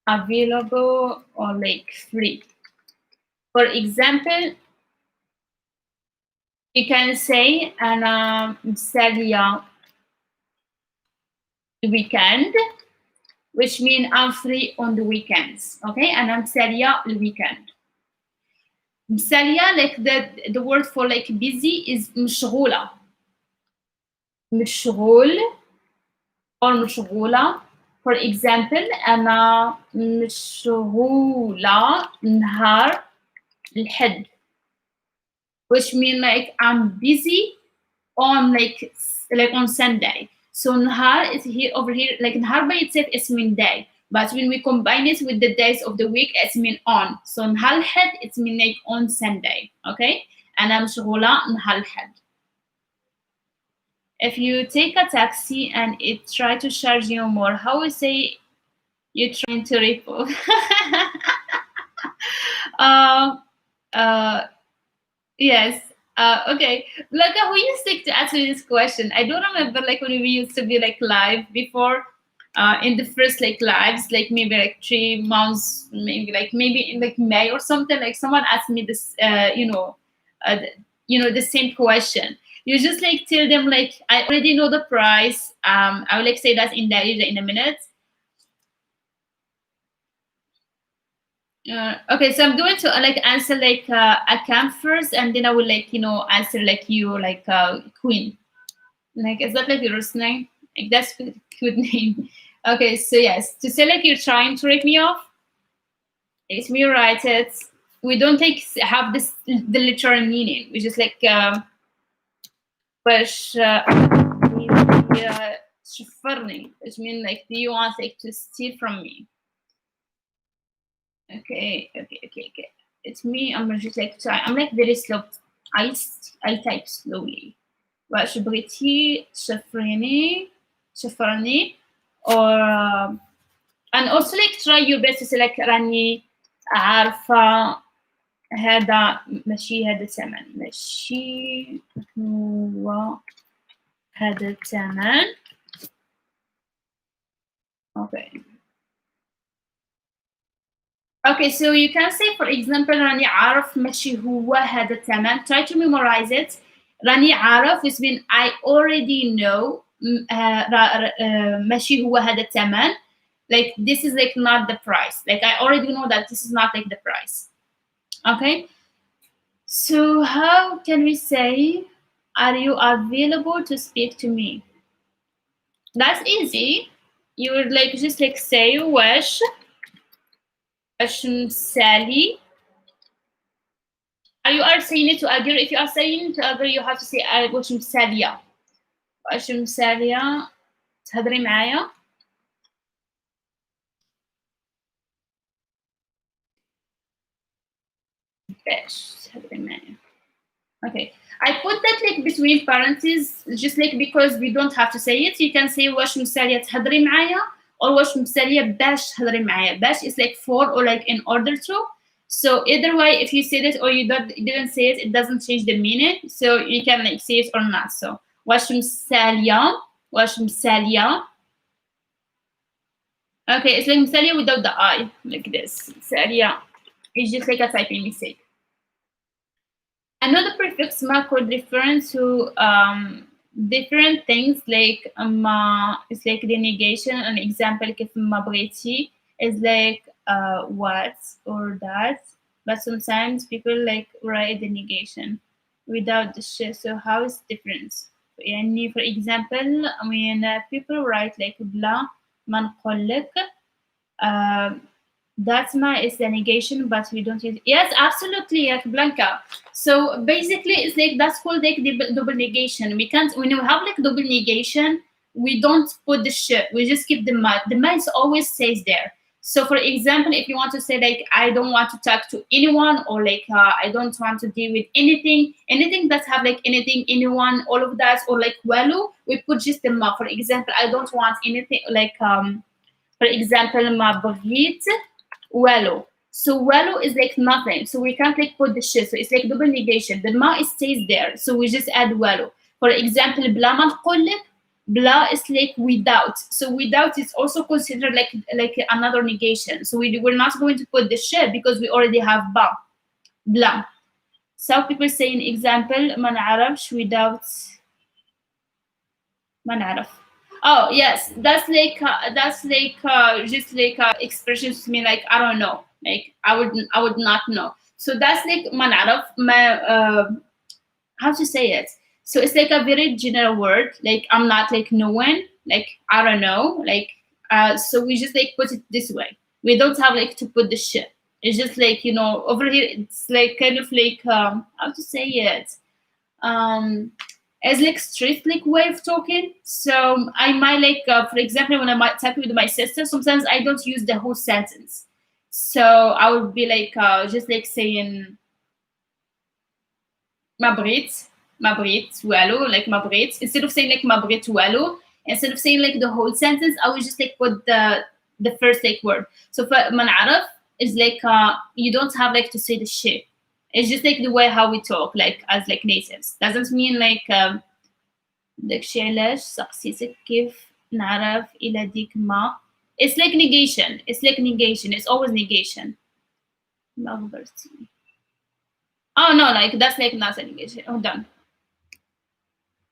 Available or like free. For example, you can say أنا مسالية the weekend, which means I'm free on the weekends. Okay, and I'm مسالية the weekend. مسالية like the word for like busy is مشغولة. مشغول or مشغولة. For example, أنا مشغولة نهار الحد, which mean like I'm busy on like on Sunday. So نهار is here over here like نهار by itself is mean day, but when we combine it with the days of the week it's mean on. So نهار الحد it's mean like on Sunday. Okay, أنا مشغولة نهار الحد. If you take a taxi and it try to charge you more, how we say you're trying to rip off? uh, uh, yes. Okay. Like who used to answer this question? I don't remember like when we used to be like live before. In the first like lives, like maybe like 3 months, maybe in like May or something. Like someone asked me this, the same question. You just like tell them like I already know the price. I will like say that in Darija in a minute. Okay, so I'm going to like answer like a camp first, and then I will like answer like you like Queen. Like is that like your name? Like that's good name. Okay, so yes, to say like you're trying to rip me off, it's me write it. We don't like have this the literal meaning. We just like باش شفرني, which means like do you want like to steal from me? Okay. It's me. I'm just like trying. I'm like very slow. I type slowly. واش بغيتي تشفرني or and also like try your best to say like راني عارفة هذا ماشي هذا الثمن ماشي هو هذا الثمن. Okay. Okay, so you can say for example راني عارف ماشي هو هذا الثمن. Try to memorize it. راني عارف which means I already know ماشي هو هذا الثمن. Like this is like not the price. Like I already know that this is not like the price. Okay. So how can we say are you available to speak to me? That's easy. You would like just like say واش مسالي. You are saying it to a girl. If you are saying it to a girl, you have to say واش مسالية. واش مسالية تهضري معايا. باش تهضري معايا. Okay. I put that like between parentheses just like because we don't have to say it. You can say واش مسالية تهضري معايا or واش مسالية باش تهضري معايا. باش is like for or like in order to. So either way, if you said it or you didn't say it, it doesn't change the meaning. So you can like say it or not. So واش مسالية Okay, it's like مسالية without the I like this. مسالية. It's just like a typing mistake. Another prefix ma could refer to different things like it's like the negation. An example كيف ما بغيتي is like what or that, but sometimes people like write the negation without the shit. So how is different? يعني for example when people write like بلا ما نقولك that's my is the negation, but we don't use it. Yes, absolutely, like Blanca. So basically, it's like that's called like the double negation. We can't when we have like double negation, we don't put the shit. We just keep the ma. The ma is always stays there. So for example, if you want to say like I don't want to talk to anyone or like I don't want to deal with anything that have like anything, anyone, all of that, or like walu, we put just the ma. For example, I don't want anything like for example, ma بغيت والو. So والو is like nothing. So we can't like put the shit. So it's like double negation. The ma it stays there. So we just add والو. For example, بلا ما نقولك, bla is like without. So without is also considered like another negation. So we're not going to put the shit because we already have ba. Bla. So people say in example ما نعرفش without ما نعرف. Oh yes, that's like just like expressions to me like I don't know, like I would not know. So that's like ما نعرف how to say it. So it's like a very general word, like I'm not like knowing, like I don't know, like so we just like put it this way. We don't have like to put the shit. It's just like over here it's like kind of like how to say it. As like strict like way of talking. So I might like for example when I might talk with my sister, sometimes I don't use the whole sentence. So I would be like just like saying ما بغيت والو, like ما بغيت, instead of saying like ما بغيت والو, instead of saying like the whole sentence, I would just like put the first like word. So for ما نعرف is like you don't have like to say the shit. It's just like the way how we talk, like as like natives. Doesn't mean like داكشي علاش سقسيتك كيف نعرف إلى ديك ما. It's like negation. It's like negation. It's always negation. ما غبرتي. Oh no, like that's like not a negation. Oh, done.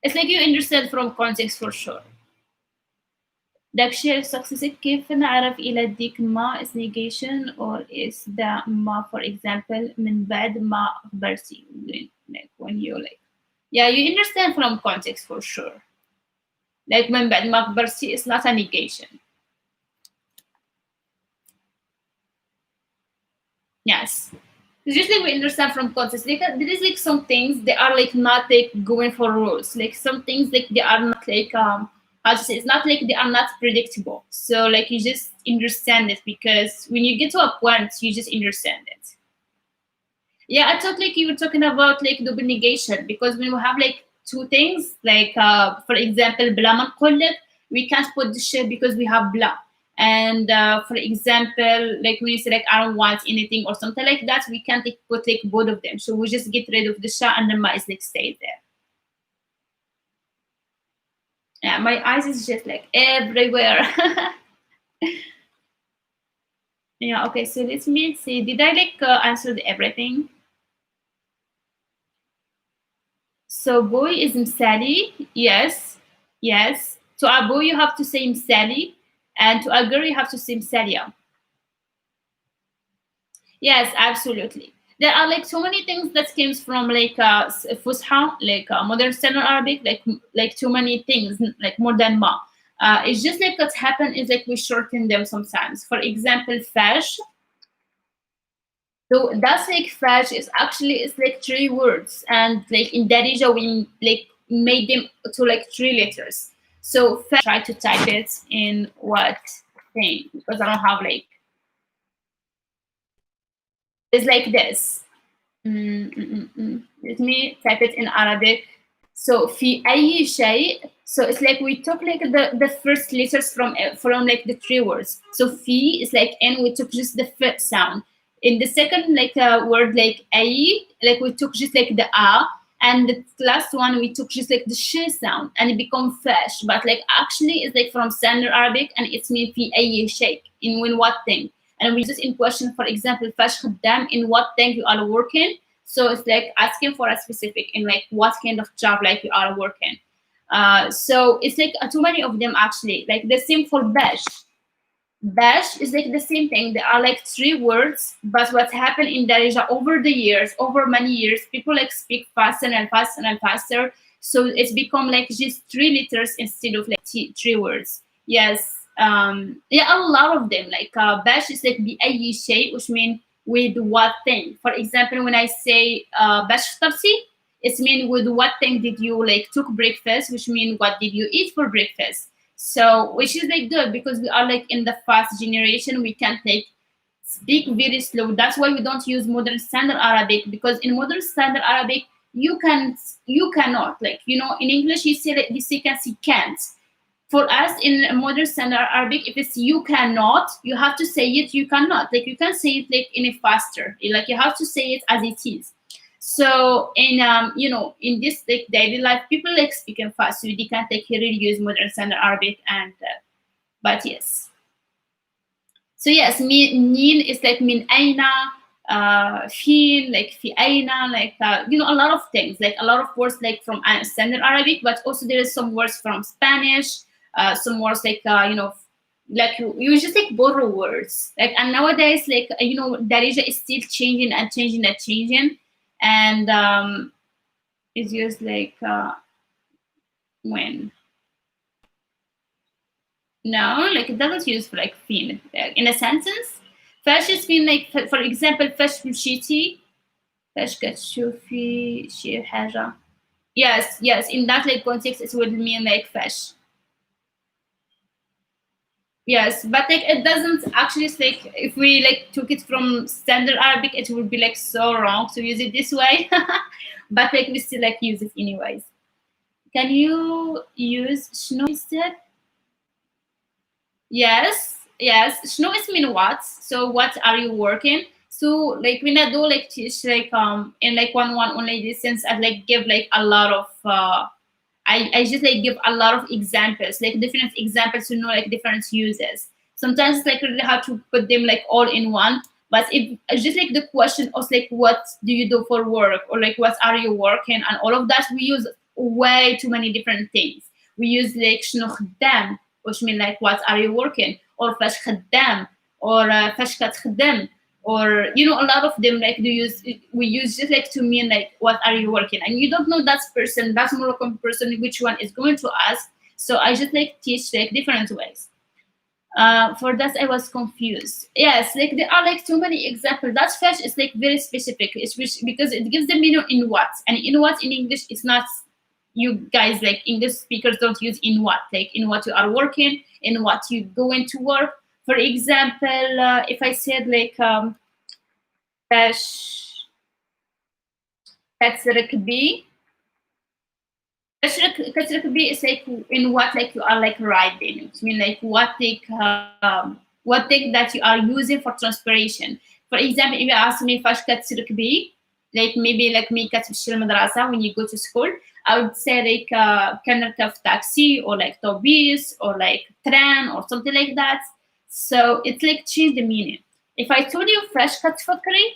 It's like you understand from context for sure. داكشي علاش سقسيتك كيف نعرف إلى ديك ما is negation or is the ما for example من بعد ما غبرتي. Like when you like yeah, you understand from context for sure. Like من بعد ما غبرتي is not a negation. Yes. It's just like we understand from context. Like there is like some things they are like not like going for rules. Like some things like they are not like how to say, it's not like they are not predictable. So like you just understand it because when you get to a point you just understand it. Yeah, I thought like you were talking about like double negation, because when we have like two things, like for example, بلا ما نقولك, we can't put the shit because we have blah. And for example, like when you say like I don't want anything or something like that, we can't like, put like both of them. So we just get rid of the sha and the ma is like stay there. Yeah, my eyes is just like everywhere. Yeah, okay, so let me see. Did I like answer everything? So boy is Msali. Yes. Yes. To a boy you have to say Msali, and to a girl you have to say Msalia. Yes, absolutely. There are like so many things that comes from like Fusha, like modern standard Arabic, like too many things, like more than ma. It's just like what's happened is like we shorten them sometimes. For example, fash. So that's like fash is actually it's like three words, and like in Darija we like made them to like three letters. So fash, try to type it in what thing, because I don't have like it's like this. Let me type it in Arabic. So في أي شيء. So it's like we took like the first letters from like the three words. So في is like and we took just the f sound. In the second like word like أي, like we took just like the a, and the last one we took just like the sh sound and it become fash. But like actually it's like from standard Arabic and it's mean في أي شيء, in when what thing. And we use this in question, for example, fash خدام, in what thing you are working. So it's like asking for a specific in like what kind of job like you are working. So it's like too many of them actually. Like the same for bash. Bash is like the same thing. There are like three words, but what happened in Darija over the years, over many years, people like speak faster and faster and faster. So it's become like just three letters instead of like three words. Yes. Yeah, a lot of them. Like bash is like بأي شيء, which mean with what thing. For example, when I say bash فطرتي, it's mean with what thing did you like took breakfast, which mean what did you eat for breakfast. So which is like good because we are like in the fast generation, we can like speak very slow. That's why we don't use modern standard Arabic, because in modern standard Arabic you cannot, like in English you say that you can see can't. For us in modern standard Arabic, if it's you cannot, you have to say it you cannot. Like you can say it like in a faster. Like you have to say it as it is. So in in this like daily life, people like speaking fast, so they can't like really use modern standard Arabic and but yes. So yes, min is like min aina, feel like fi aina, like a lot of things, like a lot of words like from standard Arabic, but also there is some words from Spanish, some words like like you just like borrow words, like, and nowadays like Darija is still changing and changing and changing, and it's just like when no, like it doesn't use for like fin in a sentence. فاش is mean like for example فاش مشيتي, فاش كتشوفي شي حاجة. Yes, yes. In that like context, it would mean like فاش. Yes, but like it doesn't actually like if we like took it from standard Arabic, it would be like so wrong to use it this way. But like we still like use it anyways. Can you use شنو instead? Yes, yes. Shno is mean what? So what are you working? So like when I do like teach like in like one only distance, I like give like a lot of I just like give a lot of examples, like different examples to know like different uses. Sometimes it's like really hard to put them like all in one. But if it's just like the question of like what do you do for work, or like what are you working, and all of that, we use way too many different things. We use like شنو خدام, which mean like what are you working, or فاش خدام, or فاش كتخدم, or a lot of them like we use just like to mean like what are you working, and you don't know that Moroccan person which one is going to ask. So I just like teach like different ways. For that I was confused. Yes, like there are like too many examples. That fetch is like very specific. It's because it gives the meaning in what, and in what in English it's not. You guys like English speakers don't use in what, like in what you are working, in what you going to work. For example, if I said like fetch كتركبي كتركبي is like in what like you are like riding. It mean like what thing that you are using for transpiration. For example, if you ask me فاش كتركبي, like maybe like me كتمشي للمدرسة when you go to school, I would say like كنركب في taxi or like توبيس or like tram or something like that. So it's like change the meaning. If I told you فاش كتفكري,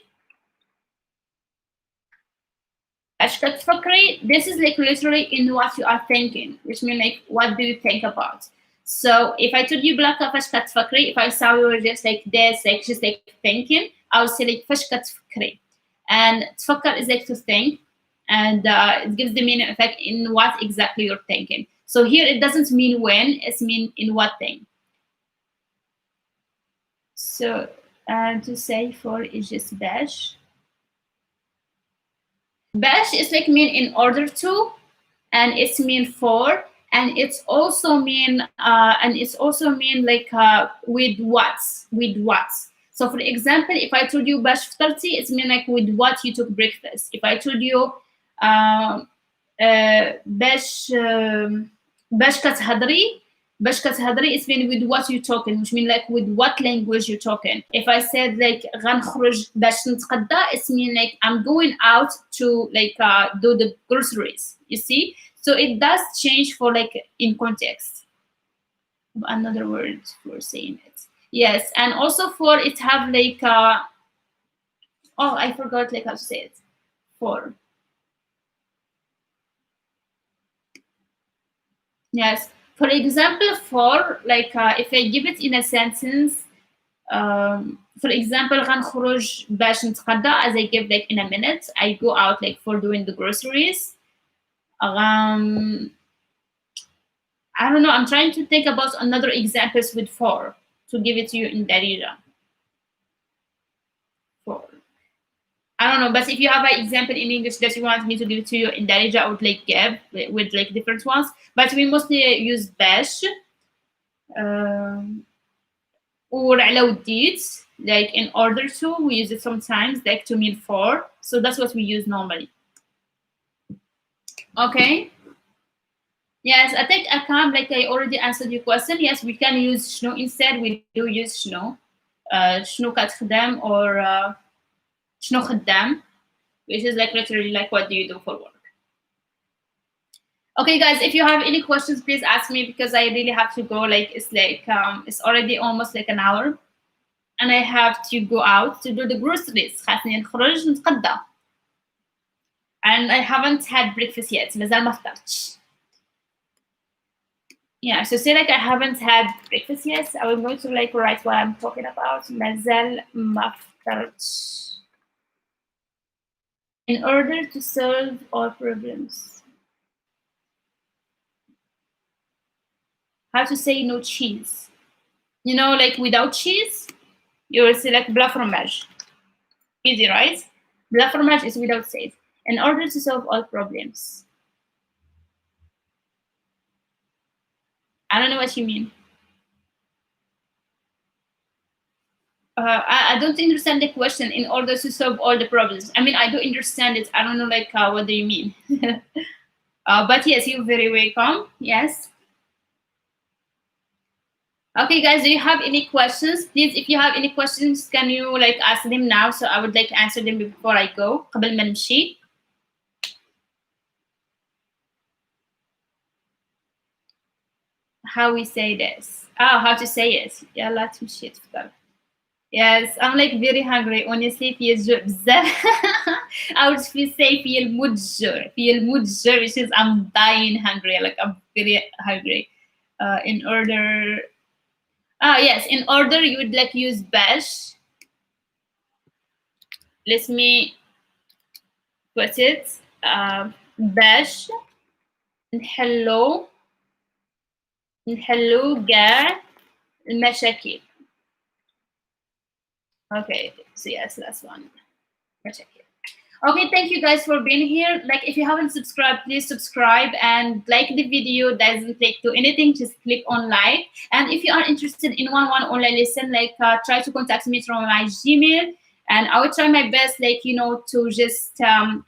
this is like literally in what you are thinking, which means like what do you think about. So if I told you black فاش كتفكري, if I saw you were just like this, like just like thinking, I would say like فاش كتفكري. And تفكر is like to think, and it gives the meaning of like in what exactly you're thinking. So here it doesn't mean when, it's mean in what thing. So to say for is just bash. Bash is like mean in order to, and it's mean for, and it's also mean like with what. So for example, if I told you bash ftarti, it's mean like with what you took breakfast. If I told you bash kathadri, it's mean with what you're talking, which mean like with what language you're talking. If I said like غنخرج باش نتغدى, it's mean like I'm going out to like do the groceries. You see, so it does change for like in context. Another word for saying it. Yes, and also for it have like oh, I forgot like how to say it. For. Yes. For example, for like if I give it in a sentence, for example, غنخرج باش نتغدى, as I give like in a minute, I go out like for doing the groceries. I don't know, I'm trying to think about another examples with for to give it to you in Darija. For. I don't know, but if you have an example in English that you want me to give it to you in Darija, I would like give with like different ones. But we mostly use bash. Or على وديت, like in order to, we use it sometimes like to mean for. So that's what we use normally. Okay. Yes, I think I can, like I already answered your question. Yes, we can use شنو instead. We do use شنو. شنو كتخدم or شنو خدام, which is like literally like what do you do for work. Okay, guys, if you have any questions, please ask me because I really have to go. Like it's it's already almost like an hour, and I have to go out to do the groceries. خاصني نخرج نتغدى. And I haven't had breakfast yet. مازال ما فطرتش. Yeah, so say like I haven't had breakfast yet. I was going to like write what I'm talking about. مازال ما فطرتش. In order to solve all problems. How to say no cheese? You know, like without cheese, you will select blanc fromage. Easy, right? Blanc fromage is without cheese. In order to solve all problems. I don't know what you mean. I don't understand the question. In order to solve all the problems. I mean, I do understand it. I don't know, like, what do you mean? But yes, you're very welcome. Yes. Okay, guys, do you have any questions? Please, if you have any questions, can you like ask them now? So I would like to answer them before I go. قبل ما نمشي. How we say this? Oh, how to say it? يلا تمشي تفضل. Yes, I'm like very hungry. Honestly, في الجوع بزاف. I would say في الموت الجوع, which is I'm dying hungry. Like I'm very hungry. In order. Yes, in order you would like use bash. Let me put it. Bash. نحلو كاع المشاكل. Okay, so yes, that's one. Okay, thank you guys for being here. Like, if you haven't subscribed, please subscribe and like the video. Doesn't take to anything, just click on like. And if you are interested in one-on-one online lesson, like try to contact me through my Gmail. and I will try my best, like, to just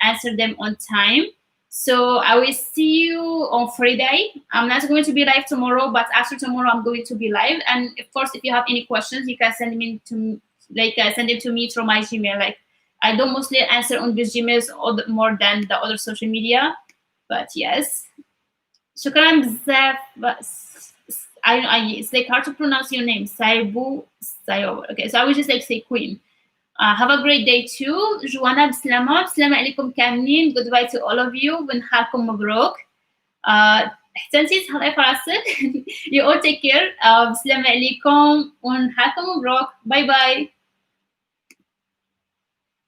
answer them on time. So I will see you on Friday. I'm not going to be live tomorrow, but after tomorrow I'm going to be live. And of course, if you have any questions, you can send me to send it to me through my Gmail. Like, I don't mostly answer on this Gmails more than the other social media. But yes, شكرا بزاف. It's like hard to pronounce your name. Saibu Sayo. Okay, so I will just like say Queen. Have a great day too. جوانا بسلامة بسلامة عليكم كاملين. Goodbye to all of you. ونهاركم مبروك. حتى انتي تهلاي في راسك. You all take care. بسلامة عليكم ونهاركم مبروك. Bye bye.